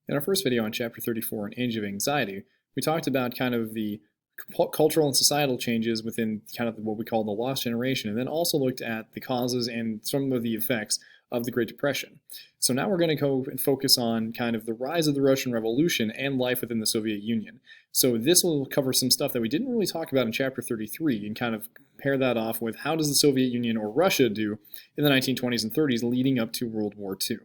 In our first video on Chapter 34, An Age of Anxiety, we talked about kind of the cultural and societal changes within kind of what we call the lost generation, and then also looked at the causes and some of the effects of the Great Depression. So now we're going to go and focus on kind of the rise of the Russian Revolution and life within the Soviet Union. So this will cover some stuff that we didn't really talk about in Chapter 33 and kind of pair that off with how does the Soviet Union or Russia do in the 1920s and 30s leading up to World War II.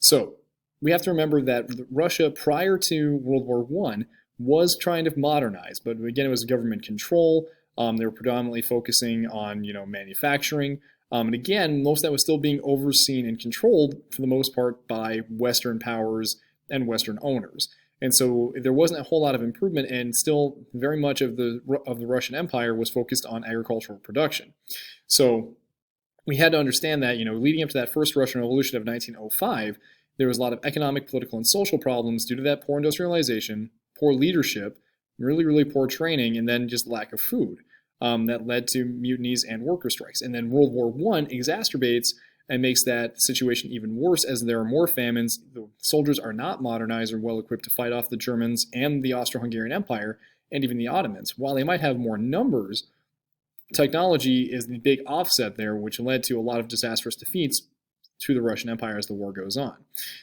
So we have to remember that Russia prior to World War I was trying to modernize, but again, it was government control. They were predominantly focusing on, manufacturing. And again, most of that was still being overseen and controlled for the most part by Western powers and Western owners. And so there wasn't a whole lot of improvement, and still very much of the Russian Empire was focused on agricultural production. So we had to understand that, leading up to that first Russian Revolution of 1905, there was a lot of economic, political, and social problems due to that poor industrialization, poor leadership, really, really poor training, and then just lack of food that led to mutinies and worker strikes. And then World War I exacerbates and makes that situation even worse as there are more famines. The soldiers are not modernized or well equipped to fight off the Germans and the Austro-Hungarian Empire and even the Ottomans. While they might have more numbers, technology is the big offset there, which led to a lot of disastrous defeats to the Russian Empire as the war goes on.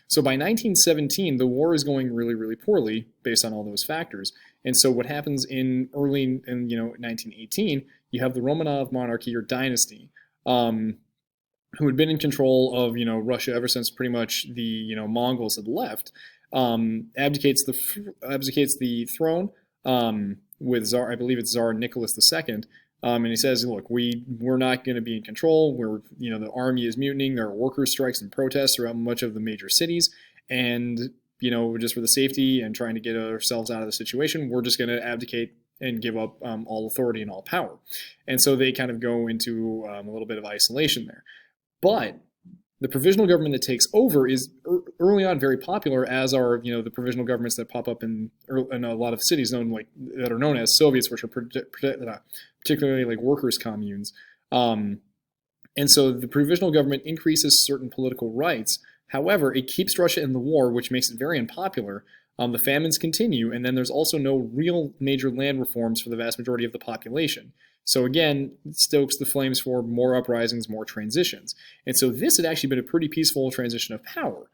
So by 1917, the war is going really, really poorly based on all those factors. And so what happens in 1918, you have the Romanov monarchy or dynasty, who had been in control of, Russia ever since pretty much the, Mongols had left, abdicates the throne with Tsar, I believe it's Tsar Nicholas II. And he says, look, we're not going to be in control. The army is mutinying. There are worker strikes and protests throughout much of the major cities. And, just for the safety and trying to get ourselves out of the situation, we're just going to abdicate and give up all authority and all power. And so they kind of go into a little bit of isolation there. But the provisional government that takes over is early on very popular, as are the provisional governments that pop up in a lot of cities that are known as Soviets, which are particularly like workers' communes. And so the provisional government increases certain political rights. However, it keeps Russia in the war, which makes it very unpopular. The famines continue, and then there's also no real major land reforms for the vast majority of the population. So again, it stokes the flames for more uprisings, more transitions. And so this had actually been a pretty peaceful transition of power.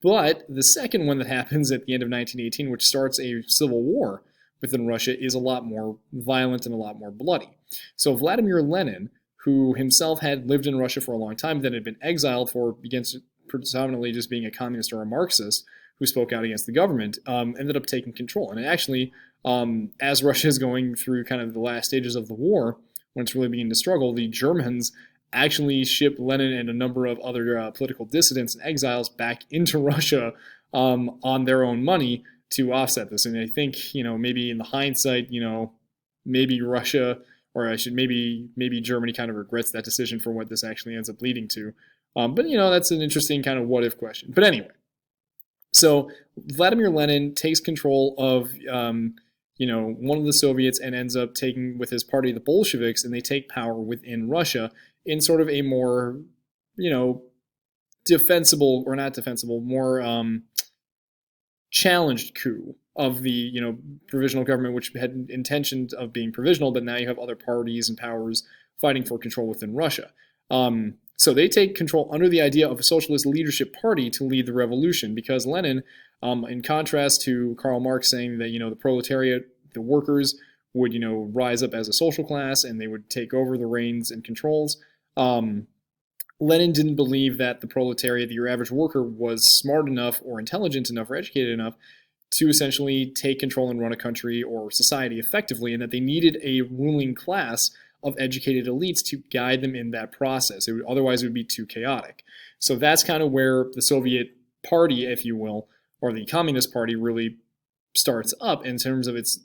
But the second one that happens at the end of 1918, which starts a civil war within Russia, is a lot more violent and a lot more bloody. So Vladimir Lenin, who himself had lived in Russia for a long time, then had been exiled for against predominantly just being a communist or a Marxist who spoke out against the government, ended up taking control. And actually, as Russia is going through kind of the last stages of the war, when it's really beginning to struggle, the Germans actually shipped Lenin and a number of other political dissidents and exiles back into Russia on their own money to offset this. And I think, maybe in the hindsight, maybe Russia, or maybe Germany kind of regrets that decision for what this actually ends up leading to. But that's an interesting kind of what-if question. But anyway, so Vladimir Lenin takes control of, one of the Soviets and ends up taking with his party the Bolsheviks, and they take power within Russia in sort of a more, defensible or not defensible, more challenged coup of the, provisional government, which had intentions of being provisional, but now you have other parties and powers fighting for control within Russia. So they take control under the idea of a socialist leadership party to lead the revolution, because Lenin, in contrast to Karl Marx saying that, the proletariat, the workers would, rise up as a social class and they would take over the reins and controls. Lenin didn't believe that the proletariat, your average worker, was smart enough or intelligent enough or educated enough to essentially take control and run a country or society effectively, and that they needed a ruling class of educated elites to guide them in that process. Otherwise, it would be too chaotic. So that's kind of where the Soviet party, if you will, or the Communist Party really starts up in terms of its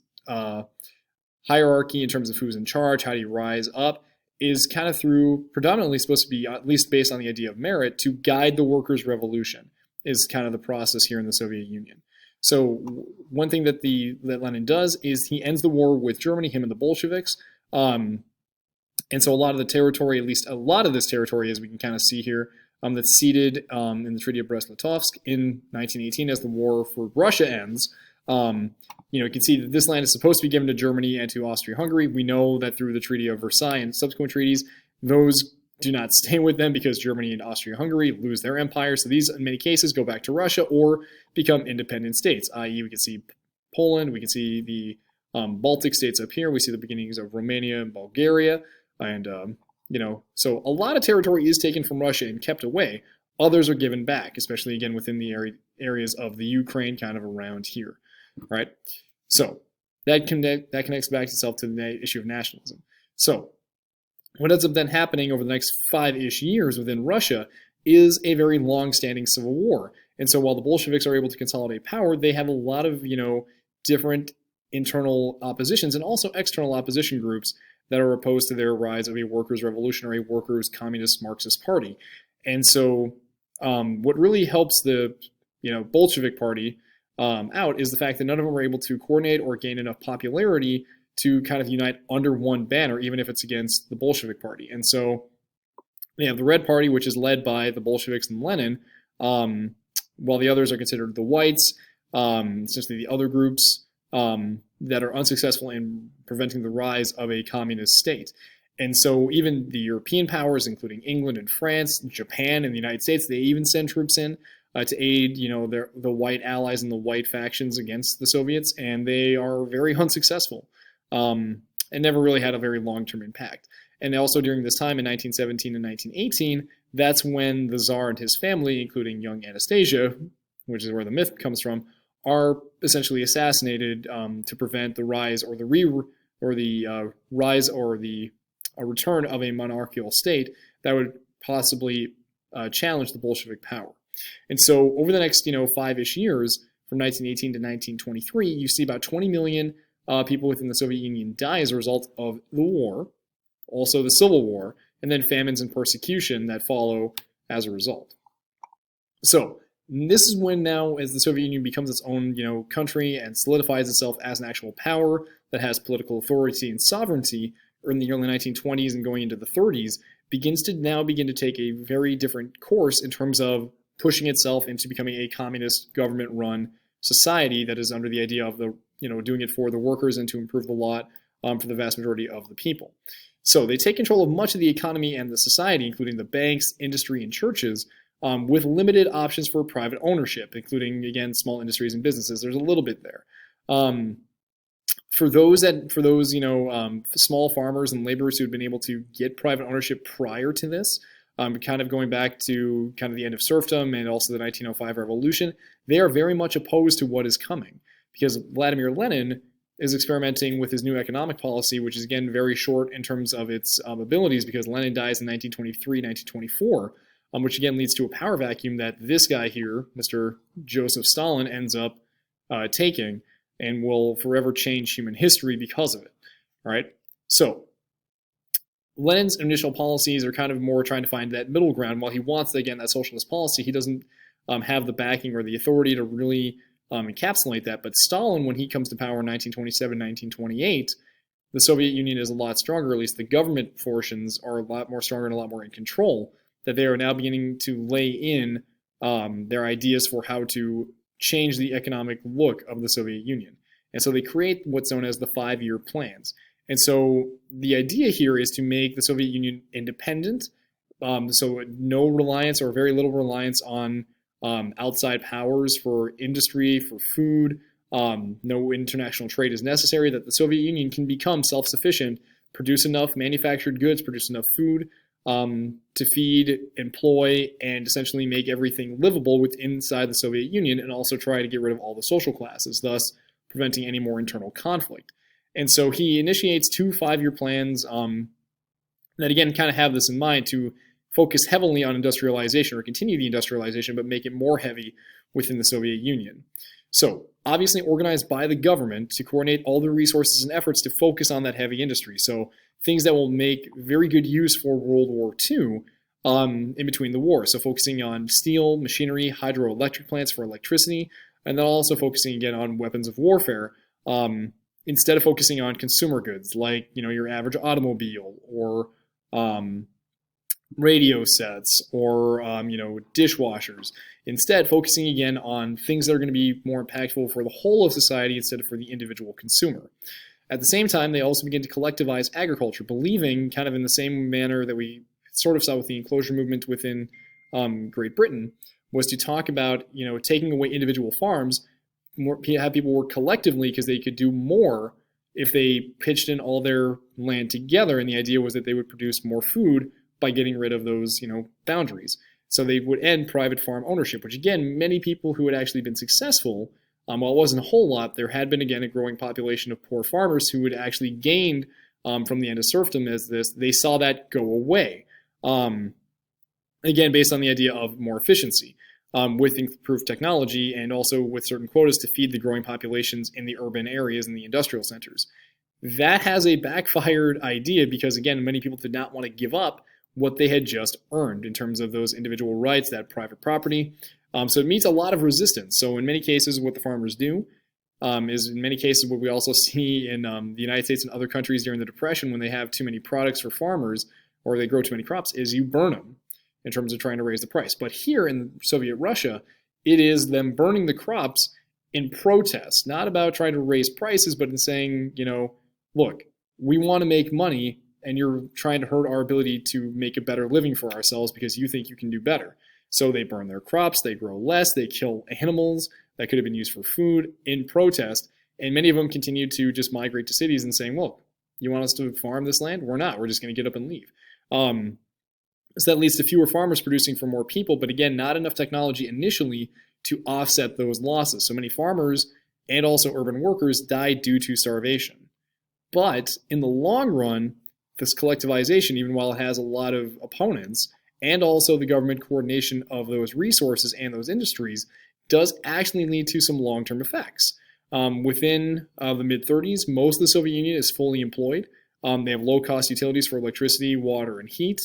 hierarchy, in terms of who's in charge, how do you rise up, is kind of through predominantly supposed to be, at least based on the idea of merit, to guide the workers' revolution is kind of the process here in the Soviet Union. So one thing that Lenin does is he ends the war with Germany, him and the Bolsheviks. And so a lot of the territory, at least a lot of this territory, as we can kind of see here, that's seated in the Treaty of Brest-Litovsk in 1918 as the war for Russia ends. You can see that this land is supposed to be given to Germany and to Austria-Hungary. We know that through the Treaty of Versailles and subsequent treaties, those do not stay with them because Germany and Austria-Hungary lose their empire. So these, in many cases, go back to Russia or become independent states, i.e. we can see Poland, we can see the Baltic states up here. We see the beginnings of Romania and Bulgaria. And, so a lot of territory is taken from Russia and kept away. Others are given back, especially, again, within the areas of the Ukraine kind of around here, right? So that connects back itself to the issue of nationalism. So what ends up then happening over the next 5-ish years within Russia is a very long-standing civil war. And so while the Bolsheviks are able to consolidate power, they have a lot of, different internal oppositions and also external opposition groups that are opposed to their rise of a workers' revolutionary, workers' communist, Marxist party. And so what really helps the Bolshevik party out is the fact that none of them are able to coordinate or gain enough popularity to kind of unite under one banner, even if it's against the Bolshevik party. And so they have the Red Party, which is led by the Bolsheviks and Lenin, while the others are considered the Whites, essentially the other groups that are unsuccessful in preventing the rise of a communist state. And so even the European powers, including England and France, Japan, and the United States, they even send troops in to aid, the white allies and the white factions against the Soviets, and they are very unsuccessful and never really had a very long-term impact. And also during this time in 1917 and 1918, that's when the Tsar and his family, including young Anastasia, which is where the myth comes from, are essentially assassinated to prevent the rise or a return of a monarchical state that would possibly challenge the Bolshevik power. And so over the next 5-ish years, from 1918 to 1923, you see about 20 million people within the Soviet Union die as a result of the war, also the Civil War, and then famines and persecution that follow as a result. So this is when now, as the Soviet Union becomes its own, country and solidifies itself as an actual power that has political authority and sovereignty, in the early 1920s and going into the 30s, begin to take a very different course in terms of pushing itself into becoming a communist government-run society that is under the idea of doing it for the workers and to improve the lot for the vast majority of the people. So they take control of much of the economy and the society, including the banks, industry, and churches, with limited options for private ownership, including, again, small industries and businesses. There's a little bit there. For those small farmers and laborers who had been able to get private ownership prior to this, kind of going back to kind of the end of serfdom and also the 1905 revolution, they are very much opposed to what is coming because Vladimir Lenin is experimenting with his new economic policy, which is, again, very short in terms of its abilities because Lenin dies in 1923, 1924, which, again, leads to a power vacuum that this guy here, Mr. Joseph Stalin, ends up taking and will forever change human history because of it. All right? So Lenin's initial policies are kind of more trying to find that middle ground. While he wants, again, that socialist policy, he doesn't have the backing or the authority to really encapsulate that. But Stalin, when he comes to power in 1927, 1928, the Soviet Union is a lot stronger, at least the government portions are a lot more stronger and a lot more in control, that they are now beginning to lay in their ideas for how to change the economic look of the Soviet Union. And so they create what's known as the 5-year plans. And so the idea here is to make the Soviet Union independent, so no reliance or very little reliance on outside powers for industry, for food. No international trade is necessary, that the Soviet Union can become self-sufficient, produce enough manufactured goods, produce enough food to feed, employ, and essentially make everything livable inside the Soviet Union, and also try to get rid of all the social classes, thus preventing any more internal conflict. And so he initiates 2 5-year plans that, again, kind of have this in mind to focus heavily on industrialization or continue the industrialization, but make it more heavy within the Soviet Union. So obviously organized by the government to coordinate all the resources and efforts to focus on that heavy industry. So things that will make very good use for World War II in between the wars. So focusing on steel, machinery, hydroelectric plants for electricity, and then also focusing again on weapons of warfare instead of focusing on consumer goods like your average automobile or radio sets or dishwashers. Instead, focusing again on things that are going to be more impactful for the whole of society instead of for the individual consumer. At the same time, they also begin to collectivize agriculture, believing, kind of in the same manner that we sort of saw with the enclosure movement within Great Britain, was to talk about taking away individual farms, have people work collectively because they could do more if they pitched in all their land together. And the idea was that they would produce more food by getting rid of those boundaries. So they would end private farm ownership, which again, many people who had actually been successful, while it wasn't a whole lot, there had been again a growing population of poor farmers who had actually gained from the end of serfdom as this. They saw that go away. Again, based on the idea of more efficiency. With improved technology and also with certain quotas to feed the growing populations in the urban areas and the industrial centers. That has a backfired idea because, again, many people did not want to give up what they had just earned in terms of those individual rights, that private property. So it meets a lot of resistance. So in many cases, what the farmers do is in many cases what we also see in the United States and other countries during the Depression when they have too many products for farmers or they grow too many crops is you burn them in terms of trying to raise the price. But here in Soviet Russia, it is them burning the crops in protest, not about trying to raise prices, but in saying, look, we want to make money and you're trying to hurt our ability to make a better living for ourselves because you think you can do better. So they burn their crops, they grow less, they kill animals that could have been used for food in protest. And many of them continue to just migrate to cities and saying, look, you want us to farm this land? We're not. We're just going to get up and leave. So that leads to fewer farmers producing for more people, but again, not enough technology initially to offset those losses. So many farmers and also urban workers died due to starvation. But in the long run, this collectivization, even while it has a lot of opponents, and also the government coordination of those resources and those industries, does actually lead to some long-term effects. Within the mid-30s, most of the Soviet Union is fully employed. They have low-cost utilities for electricity, water, and heat.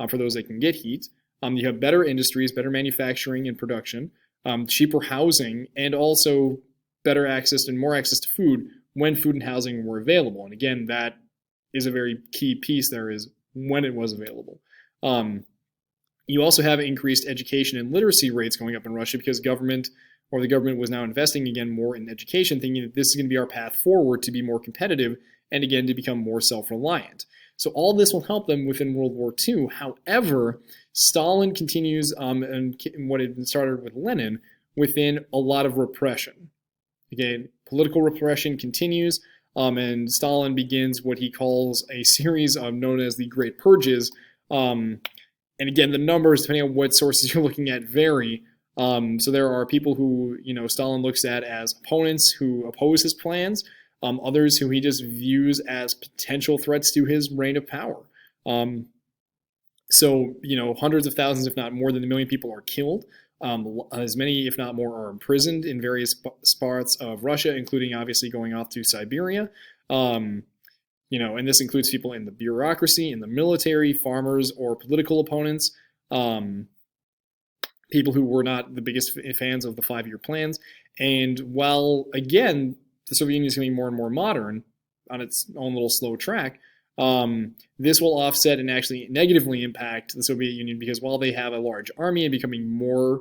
For those that can get heat. You have better industries, better manufacturing and production, cheaper housing, and also better access and more access to food when food and housing were available. And again, that is a very key piece there is when it was available. You also have increased education and literacy rates going up in Russia because the government was now investing again more in education, thinking that this is going to be our path forward to be more competitive and again to become more self-reliant. So all this will help them within World War II. However, Stalin continues, and what had started with Lenin, within a lot of repression. Again, political repression continues, and Stalin begins what he calls a series known as the Great Purges. And again, the numbers, depending on what sources you're looking at, vary. So there are people who Stalin looks at as opponents who oppose his plans. Others who he just views as potential threats to his reign of power. So, hundreds of thousands, if not more than 1 million people are killed. As many, if not more, are imprisoned in various parts of Russia, including obviously going off to Siberia. And this includes people in the bureaucracy, in the military, farmers, or political opponents. People who were not the biggest fans of the 5-year plans. And while, again, the Soviet Union is getting more and more modern on its own little slow track, this will offset and actually negatively impact the Soviet Union because while they have a large army and becoming more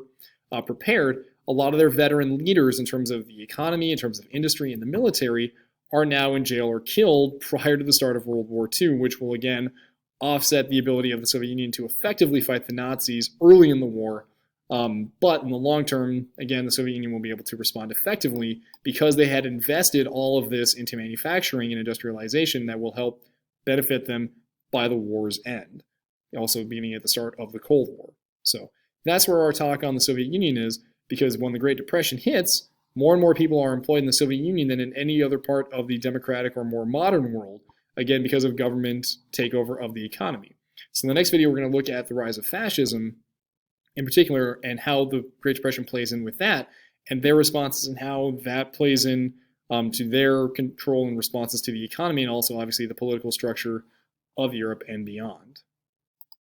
prepared, a lot of their veteran leaders in terms of the economy, in terms of industry and the military are now in jail or killed prior to the start of World War II, which will again offset the ability of the Soviet Union to effectively fight the Nazis early in the war. But in the long term, again, the Soviet Union will be able to respond effectively because they had invested all of this into manufacturing and industrialization that will help benefit them by the war's end, also beginning at the start of the Cold War. So that's where our talk on the Soviet Union is, because when the Great Depression hits, more and more people are employed in the Soviet Union than in any other part of the democratic or more modern world, again, because of government takeover of the economy. So in the next video, we're going to look at the rise of fascism in particular, and how the Great Depression plays in with that, and their responses and how that plays in to their control and responses to the economy, and also obviously the political structure of Europe and beyond.